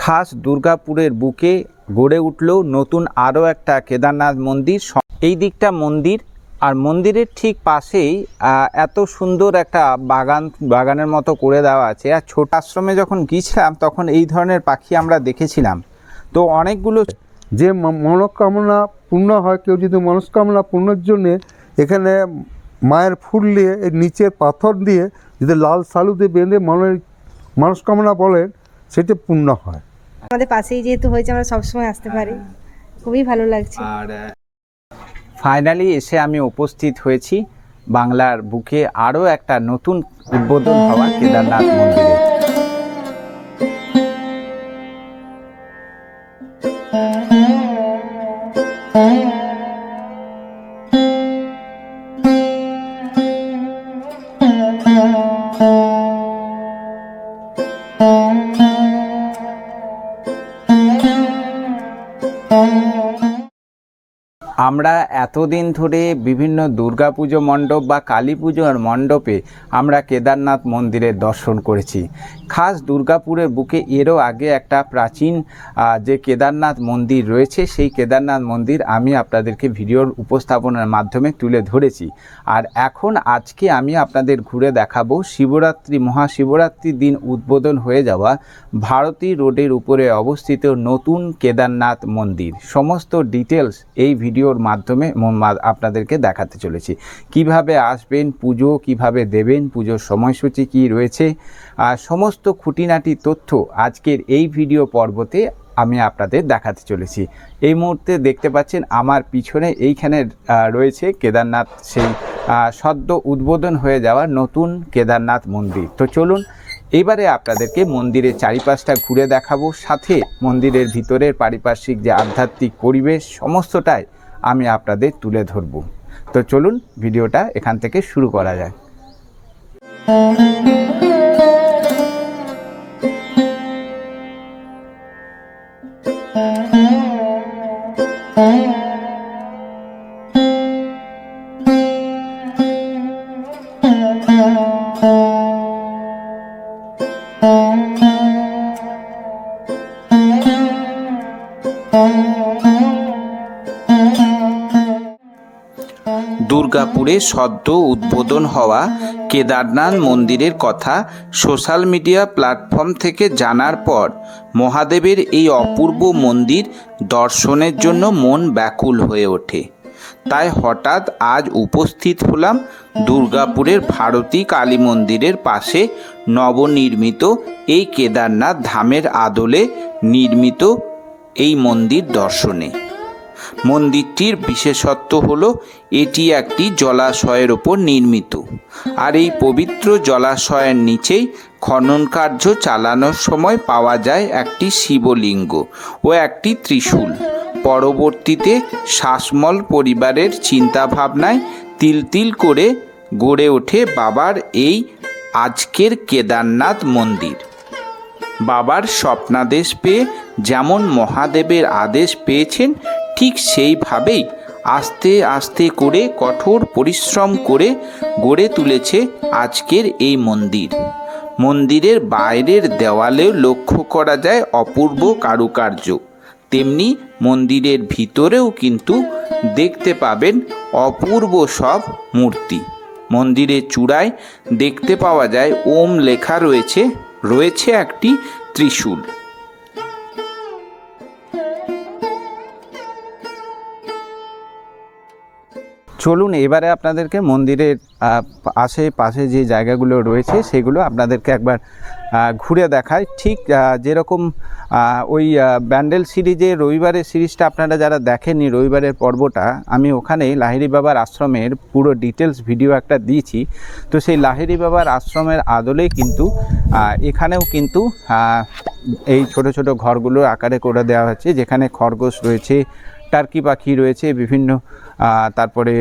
খাস দুর্গাপুরের বুকে গড়ে উঠল নতুন আরও একটা কেদারনাথ মন্দির। এই দিকটা মন্দির, আর মন্দিরের ঠিক পাশেই এত সুন্দর একটা বাগানের মতো করে দেওয়া আছে। আর ছোট আশ্রমে যখন গিয়েছিলাম তখন এই ধরনের পাখি আমরা দেখেছিলাম। তো অনেকগুলো যে মনোকামনা পূর্ণ হয়, কেউ যদি মনস্কামনা পূর্ণের জন্যে এখানে মায়ের ফুল দিয়ে এর নিচের পাথর দিয়ে যদি লাল সালুতে বেঁধে মনের মনস্কামনা বলেন, সেটা পূর্ণ হয়। আমাদের পাশেই যেহেতু হয়েছে, আমরা সবসময় আসতে পারি, খুবই ভালো লাগছে। আর ফাইনালি এসে আমি উপস্থিত হয়েছি বাংলার বুকে আরও একটা নতুন উদ্বোধন হওয়া কেদারনাথ মন্দিরে। আমরা এতদিন ধরে বিভিন্ন দুর্গাপুজো মণ্ডপ বা কালী পুজোর মণ্ডপে আমরা কেদারনাথ মন্দিরের দর্শন করেছি। খাস দুর্গাপুরের বুকে এরও আগে একটা প্রাচীন যে কেদারনাথ মন্দির রয়েছে, সেই কেদারনাথ মন্দির আমি আপনাদেরকে ভিডিওর উপস্থাপনার মাধ্যমে তুলে ধরেছি। আর এখন আজকে আমি আপনাদের ঘুরে দেখাবো শিবরাত্রি, মহাশিবরাত্রির দিন উদ্বোধন হয়ে যাওয়া ভারতী রোডের উপরে অবস্থিত নতুন কেদারনাথ মন্দির। সমস্ত ডিটেলস এই ভিডিওর মাধ্যমে আপনাদেরকে দেখাতে চলেছি। কিভাবে আসবেন, পুজো কিভাবে দেবেন, পুজোর সময়সূচি কি রয়েছে, আর সমস্ত খুঁটিনাটি তথ্য আজকের এই ভিডিও পর্বতে আমি আপনাদের দেখাতে চলেছি। এই মুহূর্তে দেখতে পাচ্ছেন আমার পিছনে এইখানে রয়েছে কেদারনাথ, সেই সদ্য উদ্বোধন হয়ে যাওয়া নতুন কেদারনাথ মন্দির। তো চলুন এবারে আপনাদেরকে মন্দিরের চারিপাশটা ঘুরে দেখাবো, সাথে মন্দিরের ভিতরের পারিপার্শ্বিক যে আধ্যাত্মিক পরিবেশ সমস্তটাই আমি আপনাদের তুলে ধরব। তো চলুন ভিডিওটা এখান থেকে শুরু করা যায়। দুর্গাপুরে সদ্য উদ্বোধন হওয়া কেদারনাথ মন্দিরের কথা সোশ্যাল মিডিয়া প্ল্যাটফর্ম থেকে জানার পর মহাদেবের এই অপূর্ব মন্দির দর্শনের জন্য মন ব্যাকুল হয়ে ওঠে। তাই হঠাৎ আজ উপস্থিত হলাম দুর্গাপুরের ভারতী কালী মন্দিরের পাশে নবনির্মিত এই কেদারনাথ ধামের আদলে নির্মিত এই মন্দির দর্শনে। মন্দিরটির বিশেষত্ব হলো এটি একটি জলাশয়ের ওপর নির্মিত, আর এই পবিত্র জলাশয়ের নিচেই খনন কার্য চালানোর সময় পাওয়া যায় একটি শিবলিঙ্গ ও একটি ত্রিশূল। পরবর্তীতে শাসমল পরিবারের চিন্তাভাবনায় তিল তিল করে গড়ে ওঠে বাবার এই আজকের কেদারনাথ মন্দির। বাবার স্বপ্নাদেশ পেয়ে যেমন মহাদেবের আদেশ পেয়েছেন, ঠিক সেইভাবেই আস্তে আস্তে করে কঠোর পরিশ্রম করে গড়ে তুলেছে আজকের এই মন্দির। মন্দিরের বাইরের দেওয়ালেও লক্ষ্য করা যায় অপূর্ব কারুকার্য, তেমনি মন্দিরের ভিতরেও কিন্তু দেখতে পাবেন অপূর্ব সব মূর্তি। মন্দিরের চূড়ায় দেখতে পাওয়া যায় ওম লেখা রয়েছে একটি ত্রিশূল। চলুন এবারে আপনাদেরকে মন্দিরের আশেপাশে যে জায়গাগুলো রয়েছে সেগুলো আপনাদেরকে একবার ঘুরে দেখায়। ঠিক যেরকম ওই ব্যান্ডেল সিরিজে রবিবারের সিরিজটা আপনারা যারা দেখেননি, রবিবারের পর্বটা, আমি ওখানে লাহিড়ী বাবার আশ্রমের পুরো ডিটেলস ভিডিও একটা দিয়েছি। তো সেই লাহিড়ী বাবার আশ্রমের আদলেই কিন্তু এখানেও কিন্তু এই ছোট ছোট ঘরগুলোর আকারে করে দেওয়া হচ্ছে, যেখানে খরগোশ রয়েছে, টার্কি পাখি রয়েছে, বিভিন্ন তারপরে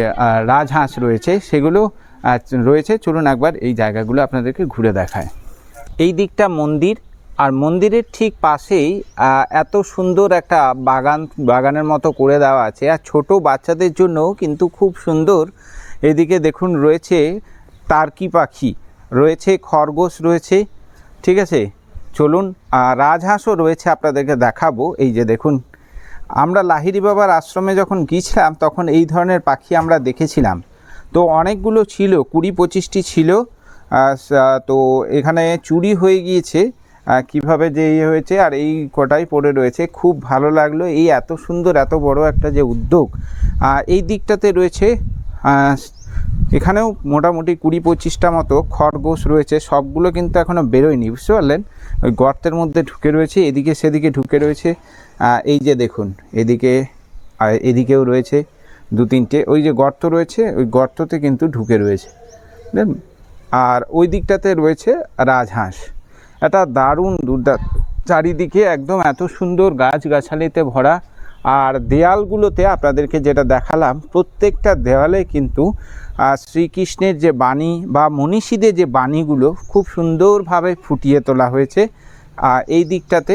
রাজহাঁস রয়েছে, সেগুলো রয়েছে। চলুন একবার এই জায়গাগুলো আপনাদেরকে ঘুরে দেখায়। এই দিকটা মন্দির, আর মন্দিরের ঠিক পাশেই এত সুন্দর একটা বাগানের মতো করে দেওয়া আছে। আর ছোট বাচ্চাদের জন্যও কিন্তু খুব সুন্দর। এদিকে দেখুন রয়েছে টার্কি পাখি রয়েছে, খরগোশ রয়েছে, ঠিক আছে। চলুন রাজহাঁসও রয়েছে, আপনাদেরকে দেখাবো। এই যে দেখুন, আমরা লাহিড়ী বাবার আশ্রমে যখন গিয়েছিলাম তখন এই ধরনের পাখি আমরা দেখেছিলাম। তো অনেকগুলো ছিল, 20-25টি ছিল। তো এখানে চুরি হয়ে গিয়েছে, কিভাবে যে ইয়ে হয়েছে, আর এই কটাই পড়ে রয়েছে। খুব ভালো লাগলো এই এত সুন্দর এত বড় একটা যে উদ্যোগ। এই দিকটাতে রয়েছে, এখানেও মোটামুটি 20-25টা মতো খরগোশ রয়েছে। সবগুলো কিন্তু এখনও বেরোয়নি, বুঝতে পারলেন, ওই গর্তের মধ্যে ঢুকে রয়েছে, এদিকে সেদিকে ঢুকে রয়েছে। এই যে দেখুন, এদিকেও রয়েছে 2-3টে, ওই যে গর্ত রয়েছে ওই গর্ততে কিন্তু ঢুকে রয়েছে, বুঝলেন। আর ওই দিকটাতে রয়েছে রাজহাঁস। এটা দারুণ দুর্দান্ত, চারিদিকে একদম এত সুন্দর গাছগাছালিতে ভরা। আর দেয়ালগুলোতে আপনাদেরকে যেটা দেখালাম, প্রত্যেকটা দেওয়ালে কিন্তু শ্রীকৃষ্ণের যে বাণী বা মনীষীদের যে বাণীগুলো খুব সুন্দরভাবে ফুটিয়ে তোলা হয়েছে। এই দিকটাতে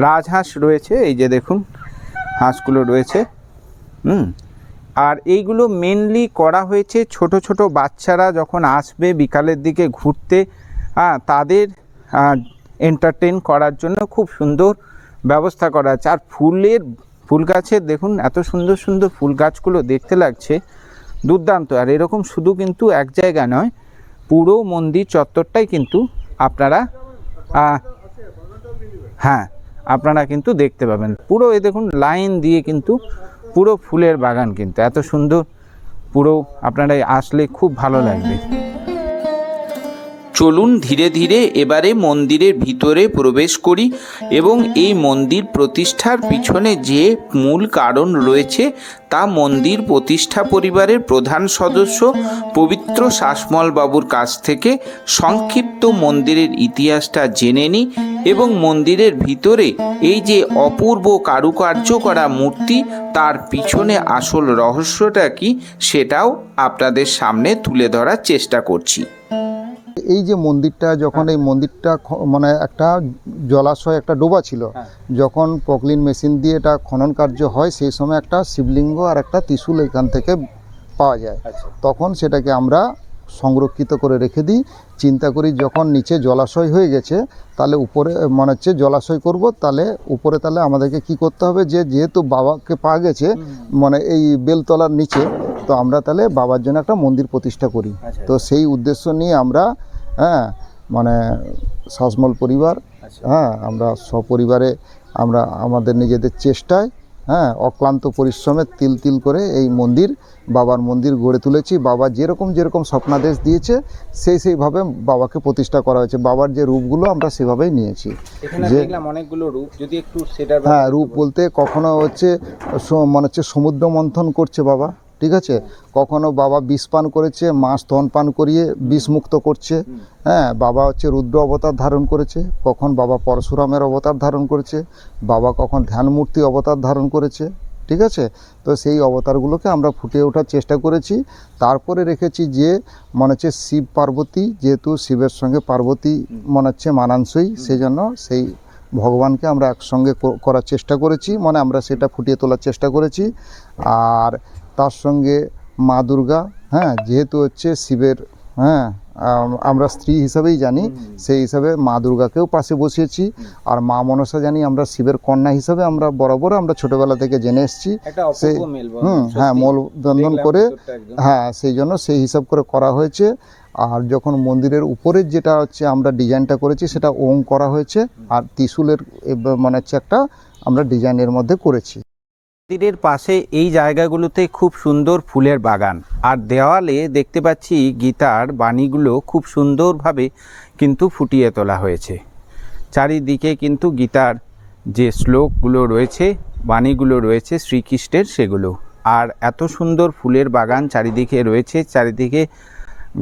রাজহাঁস রয়েছে, এই যে দেখুন হাঁসগুলো রয়েছে। আর এইগুলো মেনলি করা হয়েছে ছোট ছোট বাচ্চারা যখন আসবে বিকালের দিকে ঘুরতে, তাদের এন্টারটেন করার জন্য খুব সুন্দর ব্যবস্থা করা আছে। আর ফুল গাছের দেখুন এত সুন্দর সুন্দর ফুল গাছগুলো দেখতে লাগছে দুর্দান্ত। আর এরকম শুধু কিন্তু এক জায়গা নয়, পুরো মন্দির চত্বরটাই কিন্তু আপনারা আপনারা কিন্তু দেখতে পাবেন। পুরো এই দেখুন লাইন দিয়ে কিন্তু পুরো ফুলের বাগান, কিন্তু এত সুন্দর, পুরো আপনারা আসলে খুব ভালো লাগবে। চলুন ধীরে ধীরে এবারে মন্দিরের ভিতরে প্রবেশ করি এবং এই মন্দির প্রতিষ্ঠার পিছনে যে মূল কারণ রয়েছে তা মন্দির প্রতিষ্ঠা পরিবারের প্রধান সদস্য পবিত্র শাসমল বাবুর কাছ থেকে সংক্ষিপ্ত মন্দিরের ইতিহাসটা জেনে নিই এবং মন্দিরের ভিতরে এই যে অপূর্ব কারুকার্য করা মূর্তি, তার পিছনে আসল রহস্যটা কি সেটাও আপনাদের সামনে তুলে ধরার চেষ্টা করছি। এই যে মন্দিরটা, যখন এই মন্দিরটা মানে একটা জলাশয়, একটা ডোবা ছিল, যখন পকলিন মেশিন দিয়ে এটা খনন কার্য হয়, সেই সময় একটা শিবলিঙ্গ আর একটা ত্রিশূল এখান থেকে পাওয়া যায়। তখন সেটাকে আমরা সংরক্ষিত করে রেখে দিই। চিন্তা করি যখন নিচে জলাশয় হয়ে গেছে, তাহলে উপরে মনে হচ্ছে জলাশয় করব, তাহলে উপরে তাহলে আমাদেরকে কি করতে হবে, যে যেহেতু বাবাকে পাওয়া গেছে মানে এই বেলতলার নিচে, তো আমরা তাহলে বাবার জন্য একটা মন্দির প্রতিষ্ঠা করি। তো সেই উদ্দেশ্য নিয়ে আমরা মানে শাসমল পরিবার আমরা সপরিবারে আমরা আমাদের নিজেদের চেষ্টায় অক্লান্ত পরিশ্রমে তিল তিল করে এই মন্দির, বাবার মন্দির গড়ে তুলেছি। বাবা যেরকম স্বপ্নাদেশ দিয়েছে সেইভাবে বাবাকে প্রতিষ্ঠা করা হয়েছে। বাবার যে রূপগুলো আমরা সেভাবেই নিয়েছি। যে অনেকগুলো রূপ, যদি একটু সেটা রূপ বলতে কখনো হচ্ছে মনে হচ্ছে সমুদ্র মন্থন করছে বাবা, ঠিক আছে, কখনো বাবা বিষ পান করেছে, মা স্তন পান করিয়ে বিষ মুক্ত করছে। বাবা হচ্ছে রুদ্র অবতার ধারণ করেছে, কখন বাবা পরশুরামের অবতার ধারণ করেছে, বাবা কখন ধ্যানমূর্তি অবতার ধারণ করেছে, ঠিক আছে। তো সেই অবতারগুলোকে আমরা ফুটিয়ে ওঠার চেষ্টা করেছি। তারপরে রেখেছি যে মনে হচ্ছে শিব পার্বতী, যেহেতু শিবের সঙ্গে পার্বতী মনে হচ্ছে মানানসই, সেই জন্য সেই ভগবানকে আমরা একসঙ্গে করার চেষ্টা করেছি, মানে আমরা সেটা ফুটিয়ে তোলার চেষ্টা করেছি। আর তার সঙ্গে মা দুর্গা, যেহেতু হচ্ছে শিবের আমরা স্ত্রী হিসাবেই জানি, সেই হিসাবে মা দুর্গাকেও পাশে বসিয়েছি। আর মা মনসা জানি আমরা শিবের কন্যা হিসাবে আমরা বরাবর আমরা ছোটবেলা থেকে জেনে এসেছি। সেই মূল বন্ধন করে সেই জন্য সেই হিসাব করে করা হয়েছে। আর যখন মন্দিরের উপরের যেটা হচ্ছে আমরা ডিজাইনটা করেছি, সেটা ওং করা হয়েছে, আর ত্রিশূলের মানে হচ্ছে একটা আমরা ডিজাইনের মধ্যে করেছি। মন্দিরের পাশে এই জায়গাগুলোতে খুব সুন্দর ফুলের বাগান, আর দেওয়ালে দেখতে পাচ্ছি গীতার বাণীগুলো খুব সুন্দরভাবে কিন্তু ফুটিয়ে তোলা হয়েছে। চারিদিকে কিন্তু গীতার যে শ্লোকগুলো রয়েছে, বাণীগুলো রয়েছে শ্রীকৃষ্ণের, সেগুলো। আর এত সুন্দর ফুলের বাগান চারিদিকে রয়েছে, চারিদিকে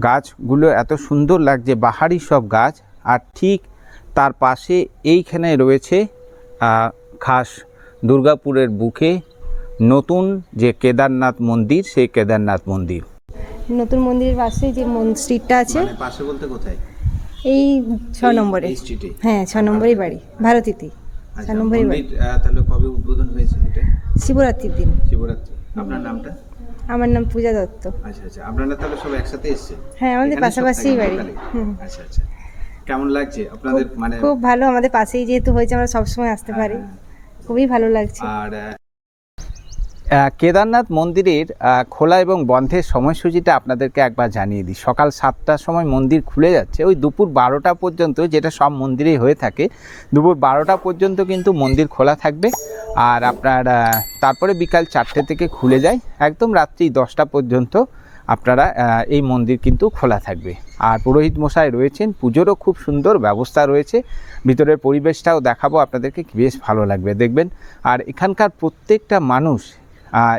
গাছগুলো এত সুন্দর লাগছে, বাহারি সব গাছ। আর ঠিক তার পাশে এইখানে রয়েছে খাস দুর্গাপুরের বুকে নতুন যে কেদারনাথ মন্দির, সেই কেদারনাথ মন্দির। নতুন মন্দিরের পাশে যে স্ট্রিটটা আছে, পাশে বলতে কোথায়? এই 6 নম্বরে। হ্যাঁ, 6 নম্বরেই বাড়ি, ভারতীতে 6 নম্বরেই বাড়ি। তাহলে কবে উদ্বোধন হয়েছে এটা? শিবরাত্রির দিন। শিবরাত্রি। আপনার নামটা? আমার নাম পূজা দত্ত। আচ্ছা, আপনারা তাহলে সব একসাথে এসেছেন? হ্যাঁ, আমাদের পাশাপাশিই বাড়ি। আচ্ছা। কেমন লাগছে আপনাদের মানে? খুব ভালো, আমাদের পাশেই যেহেতু হয়েছে আমরা সবসময় আসতে পারি, খুবই ভালো লাগছে। আর কেদারনাথ মন্দিরের খোলা এবং বন্ধের সময়সূচিটা আপনাদেরকে একবার জানিয়ে দিই। সকাল 7টার সময় মন্দির খুলে যাচ্ছে, ওই দুপুর 12টা পর্যন্ত, যেটা সব মন্দিরেই হয়ে থাকে। দুপুর 12টা পর্যন্ত কিন্তু মন্দির খোলা থাকবে। আর আপনার তারপরে বিকাল 4টে থেকে খুলে যায়, একদম রাত্রি 10টা পর্যন্ত আপনারা এই মন্দির কিন্তু খোলা থাকবে। আর পুরোহিত মশাই রয়েছেন, পুজোরও খুব সুন্দর ব্যবস্থা রয়েছে। ভিতরের পরিবেশটাও দেখাবো আপনাদেরকে, বেশ ভালো লাগবে দেখবেন। আর এখানকার প্রত্যেকটা মানুষ,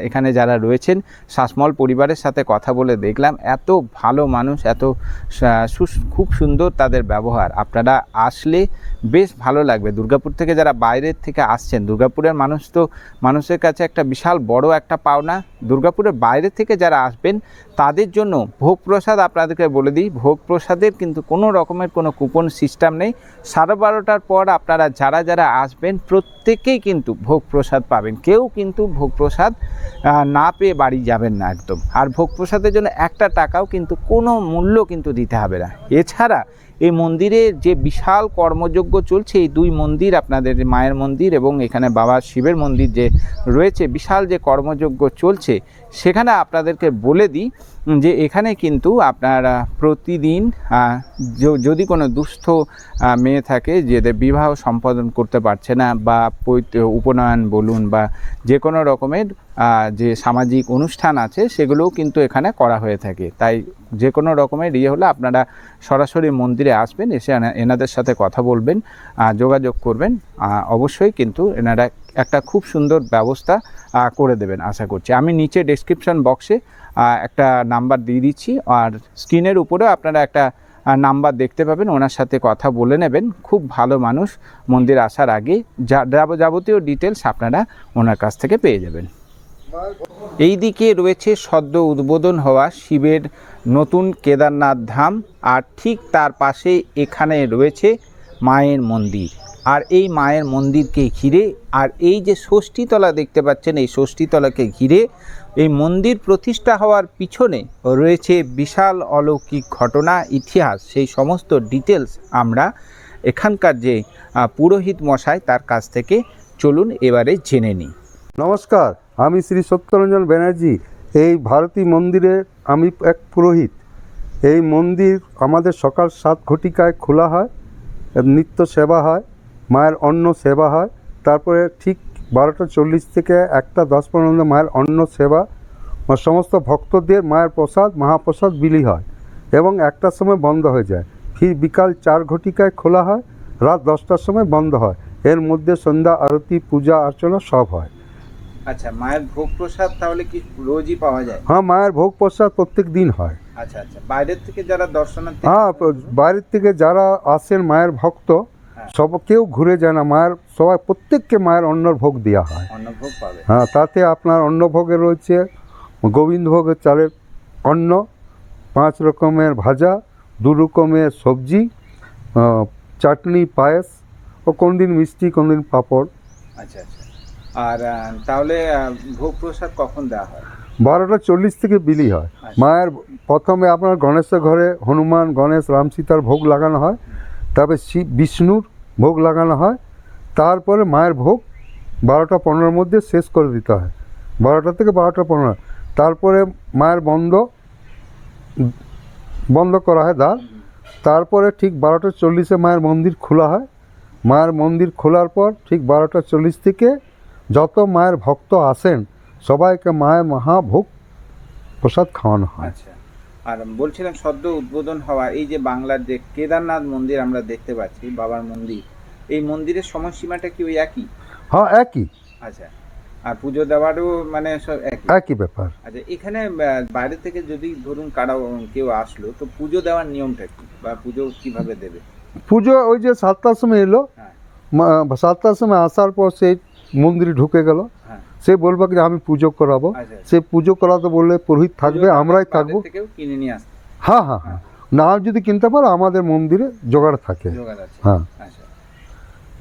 এখানে যারা রয়েছেন, শাসমল পরিবারের সাথে কথা বলে দেখলাম, এত ভালো মানুষ, এত খুব সুন্দর তাদের ব্যবহার। আপনারা আসলে বেশ ভালো লাগবে। দুর্গাপুর থেকে যারা বাইরের থেকে আসছেন, দুর্গাপুরের মানুষ তো মানুষের কাছে একটা বিশাল বড় একটা পাওনা। দুর্গাপুরের বাইরে থেকে যারা আসবেন তাদের জন্য ভোগ প্রসাদ আপনাদেরকে বলে দিই, ভোগ প্রসাদের কিন্তু কোনো রকমের কোনো কুপন সিস্টেম নেই। 12:30টার পর আপনারা যারা যারা আসবেন প্রত্যেকেই কিন্তু ভোগ প্রসাদ পাবেন, কেউ কিন্তু ভোগ প্রসাদ না পেয়ে বাড়ি যাবেন না একদম। আর ভোগ প্রসাদের জন্য একটা টাকাও কিন্তু কোনো মূল্য কিন্তু দিতে হবে না। এছাড়া এই মন্দিরে যে বিশাল কর্মযজ্ঞ চলছে, এই দুই মন্দির, আপনাদের মায়ের মন্দির এবং এখানে বাবা শিবের মন্দির যে রয়েছে, বিশাল যে কর্মযজ্ঞ চলছে, সেখানে আপনাদেরকে বলে দিই যে এখানে কিন্তু আপনারা প্রতিদিন যদি কোনো দুস্থ মেয়ে থাকে, যেদের বিবাহ সম্পাদন করতে পারছে না, বা উপনয়ন বলুন বা যে কোনো রকমের যে সামাজিক অনুষ্ঠান আছে, সেগুলোও কিন্তু এখানে করা হয়ে থাকে। তাই যে কোনো রকমের হলে আপনারা সরাসরি মন্দিরে আসবেন, এসে এনাদের সাথে কথা বলবেন, যোগাযোগ করবেন। অবশ্যই কিন্তু এনারা একটা খুব সুন্দর ব্যবস্থা করে দেবেন আশা করছি। আমি নিচে ডেসক্রিপশন বক্সে একটা নাম্বার দিয়ে দিচ্ছি, আর স্ক্রিনের উপরেও আপনারা একটা নাম্বার দেখতে পাবেন, ওনার সাথে কথা বলে নেবেন। খুব ভালো মানুষ, মন্দির আসার আগে যাবতীয় ডিটেলস আপনারা ওনার কাছ থেকে পেয়ে যাবেন। এই দিকে রয়েছে সদ্য উদ্বোধন হওয়া শিবের নতুন কেদারনাথ ধাম, আর ঠিক তার পাশে এখানে রয়েছে মায়ের মন্দির। আর এই মায়ের মন্দিরকে ঘিরে, আর এই যে ষষ্ঠীতলা দেখতে পাচ্ছেন, এই ষষ্ঠীতলাকে ঘিরে এই মন্দির প্রতিষ্ঠা হওয়ার পিছনে রয়েছে বিশাল অলৌকিক ঘটনা, ইতিহাস। সেই সমস্ত ডিটেলস আমরা এখানকার যে পুরোহিত মশাই, তার কাছ থেকে চলুন এবারে জেনে নিই। নমস্কার, আমি শ্রী সত্যরঞ্জন ব্যানার্জি। এই ভারতী মন্দিরে আমি এক পুরোহিত। এই মন্দির আমাদের সকাল 7 ঘটিকায় খোলা হয়, নিত্য সেবা হয়, মায়ের অন্ন সেবা হয়। তারপরে ঠিক 12:40 থেকে 1:10 পর্যন্ত মায়ের অন্ন সেবা, সমস্ত ভক্তদের মায়ের প্রসাদ, মহাপ্রসাদ বিলি হয় এবং 1টার সময় বন্ধ হয়ে যায়। ফির বিকাল 4 ঘটিকায় খোলা হয়, রাত 10টার সময় বন্ধ হয়। এর মধ্যে সন্ধ্যা আরতি, পূজা অর্চনা সব হয়। আচ্ছা, মায়ের ভোগ প্রসাদ তাহলে কি রোজই পাওয়া যায়? হ্যাঁ, মায়ের ভোগ প্রসাদ প্রত্যেক দিন হয়। আচ্ছা আচ্ছা, বাইরের থেকে যারা দর্শনার্থী, হ্যাঁ, বাইরের থেকে যারা আসেন মায়ের ভক্ত, সব কেউ ঘুরে যায় না, মায়ের সবাই প্রত্যেককে মায়ের অন্নর ভোগ দেওয়া হয়। অন্নভোগ পাবে। হ্যাঁ, তাতে আপনার অন্নভোগে রয়েছে গোবিন্দভোগের চালের অন্ন, 5 রকমের ভাজা, 2 রকমের সবজি, চাটনি, পায়েস, ও কোনদিন মিষ্টি, কোনদিন পাঁপড়। আচ্ছা আচ্ছা। আর তাহলে ভোগ প্রসাদ কখন দেওয়া হয়? 12:40 থেকে বিলি হয়। মায়ের প্রথমে আপনার গণেশের ঘরে হনুমান, গণেশ, রাম, সীতার ভোগ লাগানো হয়, তারপরে শিব, বিষ্ণুর ভোগ লাগানো হয়। তারপরে মায়ের ভোগ 12:15 মধ্যে শেষ করে দিতে হয়, 12টা থেকে 12:15। তারপরে মায়ের বন্ধ করা হয় দ্বার। তারপরে ঠিক 12:40 মায়ের মন্দির খোলা হয়। মায়ের মন্দির খোলার পর ঠিক 12:40 থেকে যত মায়ের ভক্ত আসেন সবাইকে মায়ের মহাভোগ প্রসাদ খাওয়ানো হয়। আচ্ছা, আর বলছিলাম সদ্য উদ্বোধন হওয়া এই যে বাংলার যে কেদারনাথ মন্দির আমরা দেখতে পাচ্ছি, বাবার মন্দির, এই মন্দিরের সময়সীমাটা কি ওই একই? হ্যাঁ, একই। আচ্ছা, আর পুজো দেওয়ারও মানে সব একই ব্যাপার। আচ্ছা, এখানে বাইরে থেকে যদি ধরুন কেউ আসলো, তো পুজো দেওয়ার নিয়মটা কি, বা পুজো কিভাবে দেবে? পুজো ওই যে 7টার সময় এলো, হ্যাঁ 7টার সময় আসার পর সেই মন্দিরে ঢুকে গেল, হ্যাঁ। সে বলবে যে আমি পুজো করাবো। আচ্ছা, সে পুজো করাতে বললে পুরোহিত থাকবে, আমরাই থাকবো। থেকেও কিনে নিয়ে আসতে হ্যাঁ হ্যাঁ হ্যাঁ, না যদি কিনতে পারো আমাদের মন্দিরে জোগাড় থাকে। জোগাড় আছে। হ্যাঁ, আচ্ছা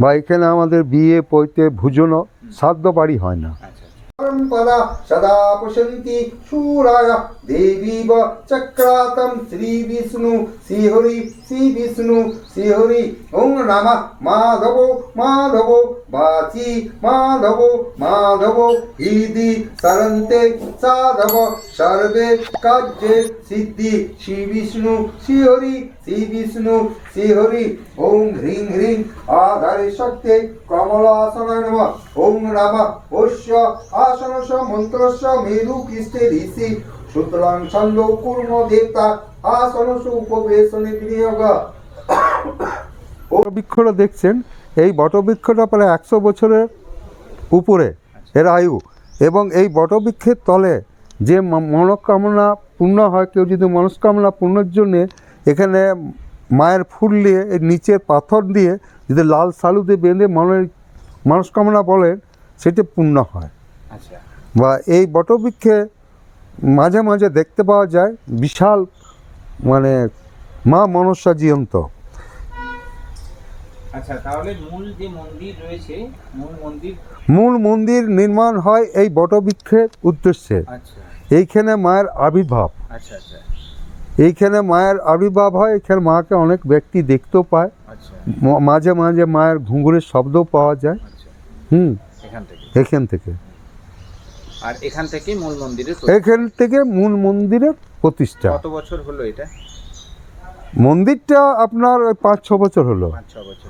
বা এখানে আমাদের বিয়ে, পৈতে, ভোজনও, শ্রাদ্ধ বাড়ি হয় না। আচ্ছা। পরম্পরা সদা পশন্তি শূরায় দেবীব চক্রাতম শ্রী বিষ্ণু শ্রীহরি শ্রী বিষ্ণু শ্রীহরি ওং নমঃ মাধব মাধব বাচি মাধব মাধব হৃদি সরন্তে সাধব সর্বে কার্যে সিদ্ধি শ্রী বিষ্ণু শ্রীহরি শ্রী বিষ্ণু শ্রীহরি ওং হ্রিং হ্রিং আধারে শক্তে কমলাসনায় নমঃ ওং নমঃ ওস্য আসনস্য মন্ত্রস্য মেরু কৃষ্ণে ঋষি সুতরাং ছন্দ কুর্ম দেবতা আসনস্য উপবেশনে বিনিয়োগ। বটবৃক্ষটা দেখছেন, এই বটবৃক্ষটা প্রায় 100 বছরের উপরে এর আয়ু, এবং এই বটবৃক্ষের তলে যে মনোকামনা পূর্ণ হয়, কেউ যদি মনস্কামনা পূর্ণের জন্যে এখানে মায়ের ফুল দিয়ে এর নিচের পাথর দিয়ে যদি লাল সালু দিয়ে বেঁধে মনস্কামনা বলেন, সেটা পূর্ণ হয়। আচ্ছা, বা এই বটবৃক্ষে মাঝে মাঝে দেখতে পাওয়া যায় বিশাল মানে মা মনসা জীবন্ত। আচ্ছা, তাহলে মূল যে মন্দির রয়েছে, মূল মন্দির নির্মাণ হয় এই বটবৃক্ষের উদ্দেশ্যে। আচ্ছা এইখানে মায়ের আবির্ভাব, আচ্ছা আচ্ছা এইখানে মায়ের আবির্ভাব হয়। এখানে মাকে অনেক ব্যক্তি দেখতেও পায়, আচ্ছা মাঝে মাঝে মায়ের ঘুঙুরের শব্দও পাওয়া যায়। আচ্ছা, এখান থেকে আর এখান থেকে মূল মন্দিরের এখান থেকে মূল মন্দিরের প্রতিষ্ঠা। কত বছর হলো এটা? মন্দিরটা আপনার ওই 5-6 বছর হলো। 5-6 বছর।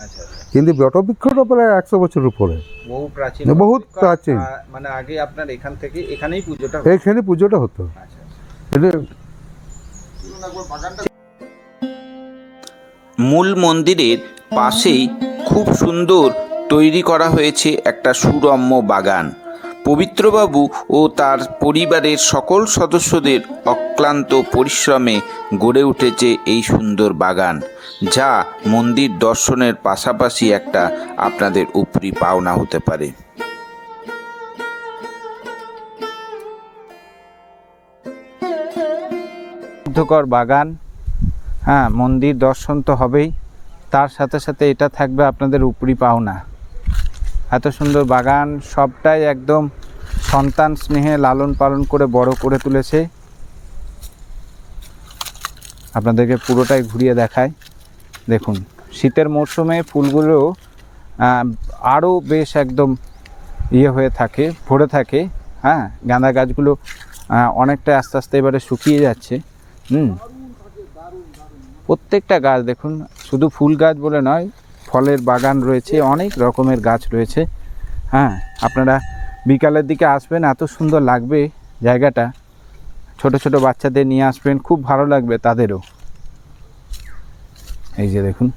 আচ্ছা, কিন্তু বটবৃক্ষটা প্রায় 100 বছর উপরে, বহু প্রাচীন, বহুত প্রাচীন। মানে আগে আপনার এখান থেকে এখানেই পুজোটা এখানে পুজোটা হতো। আচ্ছা, এটা মূল মন্দিরের পাশেই খুব সুন্দর তৈরি করা হয়েছে একটা সুরম্য বাগান। পবিত্রবাবু ও তার পরিবারের সকল সদস্যদের অক্লান্ত পরিশ্রমে গড়ে উঠেছে এই সুন্দর বাগান, যা মন্দির দর্শনের পাশাপাশি একটা আপনাদের উপরি পাওনা হতে পারে। মুগ্ধকর বাগান, হ্যাঁ, মন্দির দর্শন তো হবেই, তার সাথে সাথে এটা থাকবে আপনাদের উপরি পাওনা। এত সুন্দর বাগান, সবটাই একদম সন্তান স্নেহে লালন পালন করে বড় করে তুলেছে। আপনাদেরকে পুরোটাই ঘুরিয়ে দেখায়। দেখুন, শীতের মরশুমে ফুলগুলো আরও বেশ একদম হয়ে থাকে, ভরে থাকে। হ্যাঁ, গাঁদা গাছগুলো অনেকটা আস্তে আস্তে এবারে শুকিয়ে যাচ্ছে। প্রত্যেকটা গাছ দেখুন, শুধু ফুল গাছ বলে নয়, ফলের বাগান রয়েছে, অনেক রকমের গাছ রয়েছে। হ্যাঁ, আপনারা বিকালের দিকে আসবেন, এত সুন্দর লাগবে জায়গাটা। ছোট ছোট বাচ্চাদের নিয়ে আসবেন, খুব ভালো লাগবে তাদেরও। এই যে দেখুন,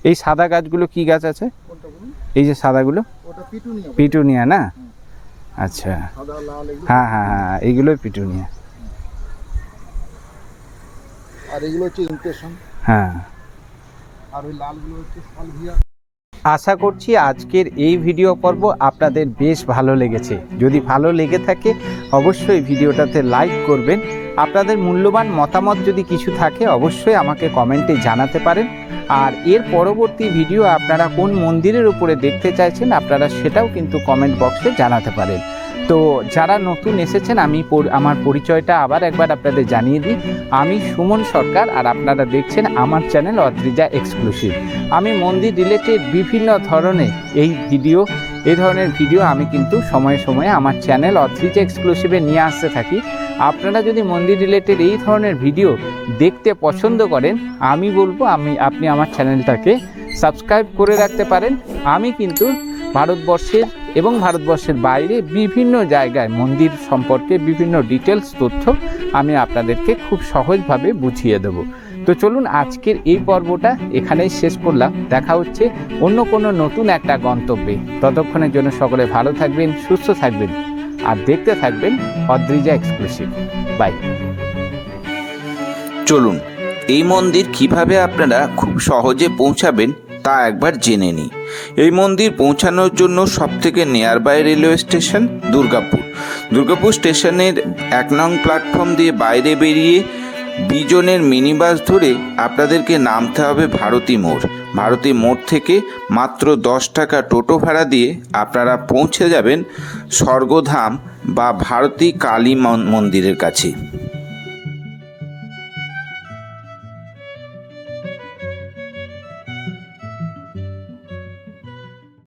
এই সাদা গাছগুলো কি গাছ আছে? এই যে সাদাগুলো, পিটুনিয়া না? আচ্ছা, হ্যাঁ হ্যাঁ হ্যাঁ, এইগুলোই পিটুনিয়া। আর এগুলো হচ্ছে ইমপ্রেশন। হ্যাঁ, আর ওই লালগুলো হচ্ছে সালভিয়া। আশা করছি আজকের এই ভিডিও পর্ব আপনাদের বেশ ভালো লেগেছে। যদি ভালো লেগে থাকে অবশ্যই ভিডিওটাতে লাইক করবেন। আপনাদের মূল্যবান মতামত যদি কিছু থাকে অবশ্যই আমাকে কমেন্টে জানাতে পারেন। আর এর পরবর্তী ভিডিও আপনারা কোন মন্দিরের উপরে দেখতে চাইছেন আপনারা সেটাও কিন্তু কমেন্ট বক্সে জানাতে পারেন। তো যারা নতুন এসেছেন, আমি আমার পরিচয়টা আবার একবার আপনাদের জানিয়ে দিই। আমি সুমন সরকার, আর আপনারা দেখছেন আমার চ্যানেল অদ্রিজা এক্সক্লুসিভ। আমি মন্দির রিলেটেড বিভিন্ন ধরনের এই ধরনের ভিডিও আমি কিন্তু সময়ে সময়ে আমার চ্যানেল অদ্রিজা এক্সক্লুসিভে নিয়ে আসতে থাকি। আপনারা যদি মন্দির রিলেটেড এই ধরনের ভিডিও দেখতে পছন্দ করেন, আমি বলবো আপনি আমার চ্যানেলটাকে সাবস্ক্রাইব করে রাখতে পারেন। আমি কিন্তু ভারতবর্ষের এবং ভারতবর্ষের বাইরে বিভিন্ন জায়গায় মন্দির সম্পর্কে বিভিন্ন ডিটেলস তথ্য আমি আপনাদেরকে খুব সহজভাবে বুঝিয়ে দেব। তো চলুন, আজকের এই পর্বটা এখানেই শেষ করলাম। দেখা হচ্ছে অন্য কোনো নতুন একটা গন্তব্যে। ততক্ষণের জন্য সকলে ভালো থাকবেন, সুস্থ থাকবেন, আর দেখতে থাকবেন অদ্রিজা এক্সক্লুসিভ। বাই। চলুন, এই মন্দির কিভাবে আপনারা খুব সহজে পৌঁছাবেন তা একবার জেনে নিই। এই মন্দির পৌঁছানোর জন্য সবথেকে নিয়ারবাই রেলওয়ে স্টেশন দুর্গাপুর স্টেশনের 1 নং প্ল্যাটফর্ম দিয়ে বাইরে বেরিয়ে 2 জনের মিনি বাস ধরে আপনাদেরকে নামতে হবে ভারতী মোড়। ভারতী মোড় থেকে মাত্র 10 টাকা টোটো ভাড়া দিয়ে আপনারা পৌঁছে যাবেন স্বর্গধাম বা ভারতী কালী মন্দিরের কাছে।